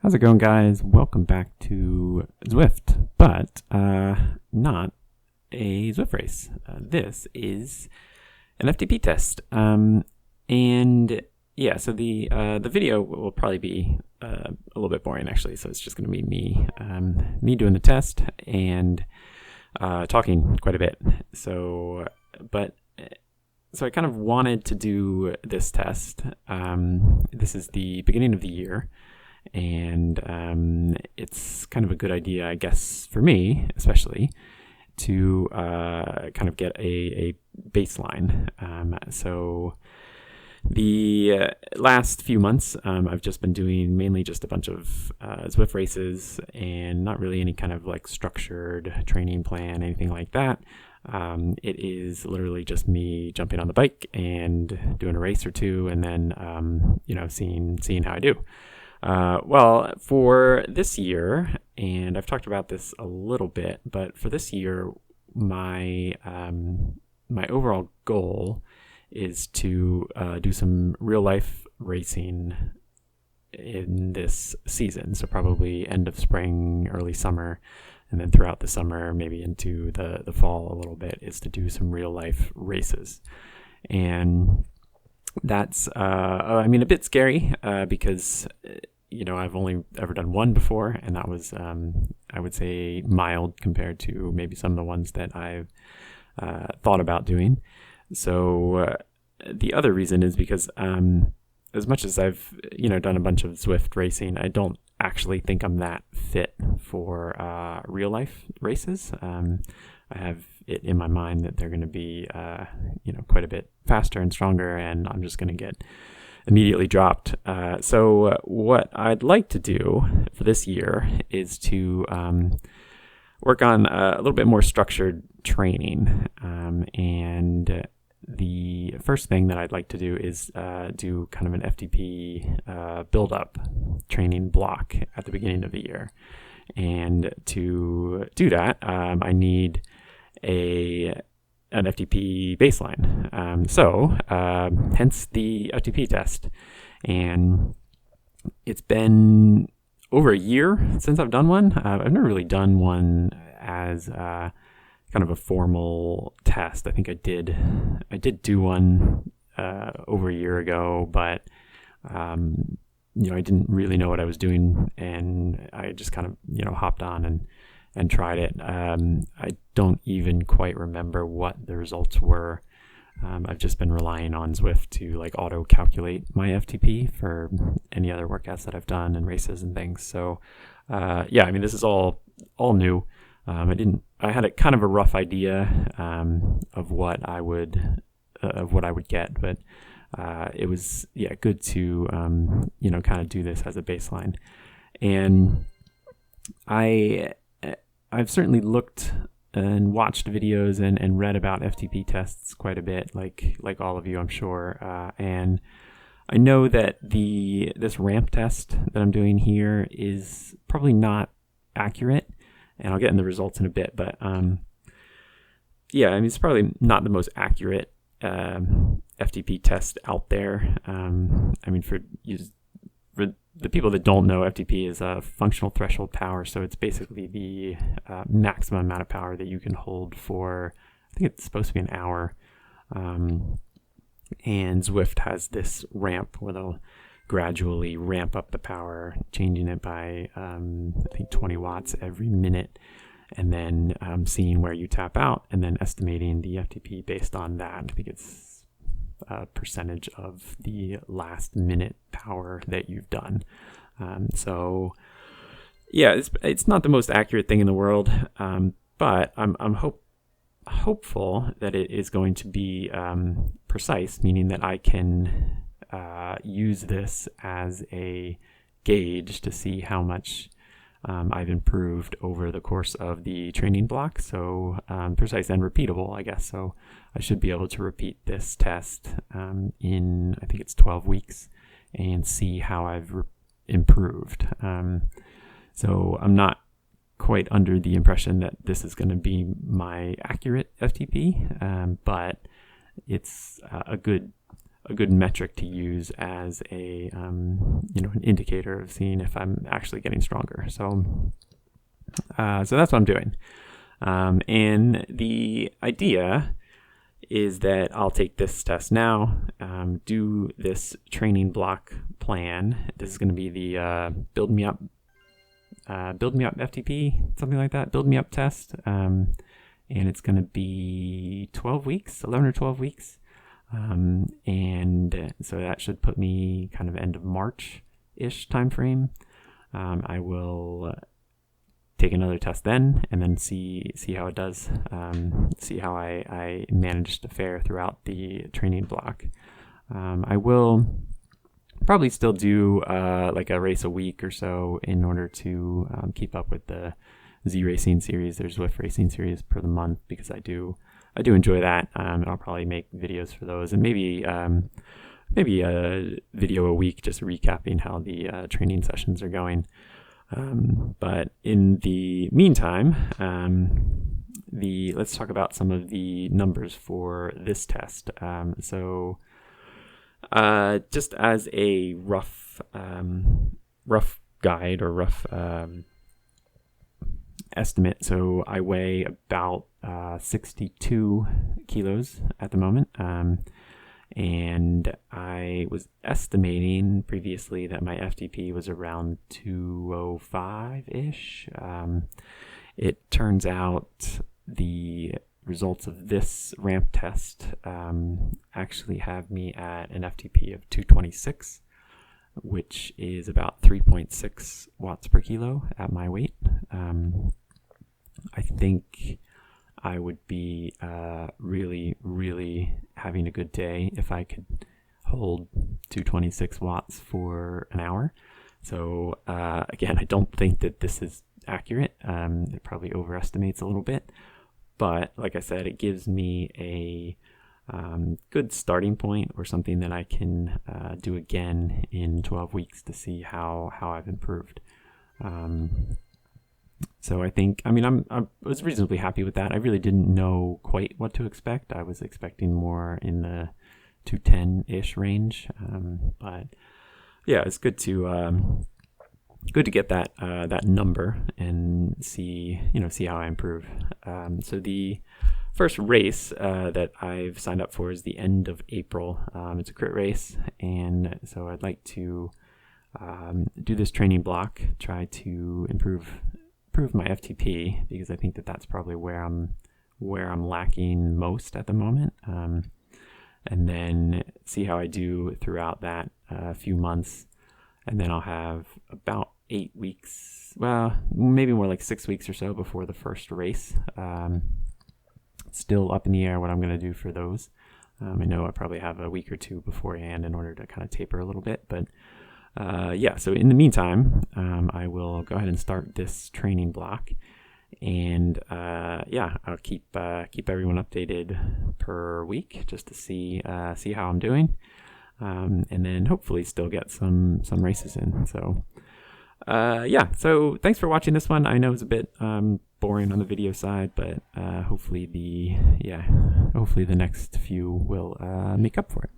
How's it going, guys? Welcome back to Zwift, but not a Zwift race. This is an FTP test, and yeah, so the video will probably be a little bit boring, actually. So it's just going to be me doing the test and talking quite a bit. So I kind of wanted to do this test. This is the beginning of the year. And it's kind of a good idea, I guess, for me, especially, to kind of get a baseline. So the last few months, I've just been doing mainly just a bunch of Zwift races and not really any kind of like structured training plan, anything like that. It is literally just me jumping on the bike and doing a race or two, and then seeing how I do. Well, for this year, and I've talked about this a little bit, but for this year, my overall goal is to do some real life racing in this season. So probably end of spring, early summer, and then throughout the summer, maybe into the fall a little bit, is to do some real life races. And that's, a bit scary because, I've only ever done one before, and that was, I would say, mild compared to maybe some of the ones that I've thought about doing. So the other reason is because as much as I've, done a bunch of Zwift racing, I don't actually think I'm that fit for real life races. I have it in my mind that they're going to be, quite a bit faster and stronger, and I'm just going to get immediately dropped. So what I'd like to do for this year is to work on a little bit more structured training. And the first thing that I'd like to do is do kind of an FTP build-up training block at the beginning of the year. And to do that, I need an FTP baseline. So hence the FTP test. And it's been over a year since I've done one. I've never really done one as kind of a formal test. I think I did do one over a year ago, but I didn't really know what I was doing, and I just kind of hopped on and tried it. I don't even quite remember what the results were. I've just been relying on Zwift to like auto calculate my FTP for any other workouts that I've done and races and things. So this is all new. I had a kind of a rough idea of what I would get, but it was good to kind of do this as a baseline. And I've certainly looked and watched videos and read about FTP tests quite a bit, like all of you, I'm sure. And I know that this ramp test that I'm doing here is probably not accurate, and I'll get in the results in a bit. But it's probably not the most accurate FTP test out there. For the people that don't know, FTP is a functional threshold power. So it's basically the maximum amount of power that you can hold for, I think it's supposed to be an hour. And Zwift has this ramp where they'll gradually ramp up the power, changing it by, I think 20 watts every minute, and then seeing where you tap out and then estimating the FTP based on that. I think it's a percentage of the last minute power that you've done. It's not the most accurate thing in the world, but I'm hopeful that it is going to be precise, meaning that I can use this as a gauge to see how much I've improved over the course of the training block. So precise and repeatable, I guess. So I should be able to repeat this test in, I think it's 12 weeks, and see how I've improved. So I'm not quite under the impression that this is going to be my accurate FTP, but it's a good a good metric to use as a an indicator of seeing if I'm actually getting stronger. So that's what I'm doing, and the idea is that I'll take this test now, do this training block plan. This is going to be the build me up FTP, something like that, build me up test, and it's going to be 11 or 12 weeks. And so that should put me kind of end of March-ish time frame. I will take another test then, and then see how it does, see how I managed to fare throughout the training block. I will probably still do like a race a week or so in order to keep up with the Z Racing series. There's Zwift Racing series per the month, because I do enjoy that, and I'll probably make videos for those, and maybe a video a week just recapping how the training sessions are going. But in the meantime, let's talk about some of the numbers for this test. So just as a rough guide or rough estimate, so I weigh about 62 kilos at the moment, and I was estimating previously that my FTP was around 205-ish. It turns out the results of this ramp test actually have me at an FTP of 226, which is about 3.6 watts per kilo at my weight. I think I would be really, really having a good day if I could hold 226 watts for an hour. So again, I don't think that this is accurate. It probably overestimates a little bit. But like I said, it gives me a good starting point, or something that I can do again in 12 weeks to see how I've improved. So I think, I was reasonably happy with that. I really didn't know quite what to expect. I was expecting more in the 210-ish range. But yeah, it's good to get that number and see how I improve. So the first race that I've signed up for is the end of April. It's a crit race, and so I'd like to do this training block, try to improve my FTP, because I think that that's probably where I'm lacking most at the moment, and then see how I do throughout that few months, and then I'll have about 8 weeks, well, maybe more like 6 weeks or so before the first race. Still up in the air what I'm going to do for those. I know I probably have a week or two beforehand in order to kind of taper a little bit, but so in the meantime, I will go ahead and start this training block, and I'll keep everyone updated per week just to see how I'm doing, and then hopefully still get some races in. So so thanks for watching this one. I know it's a bit boring on the video side, but hopefully the next few will make up for it.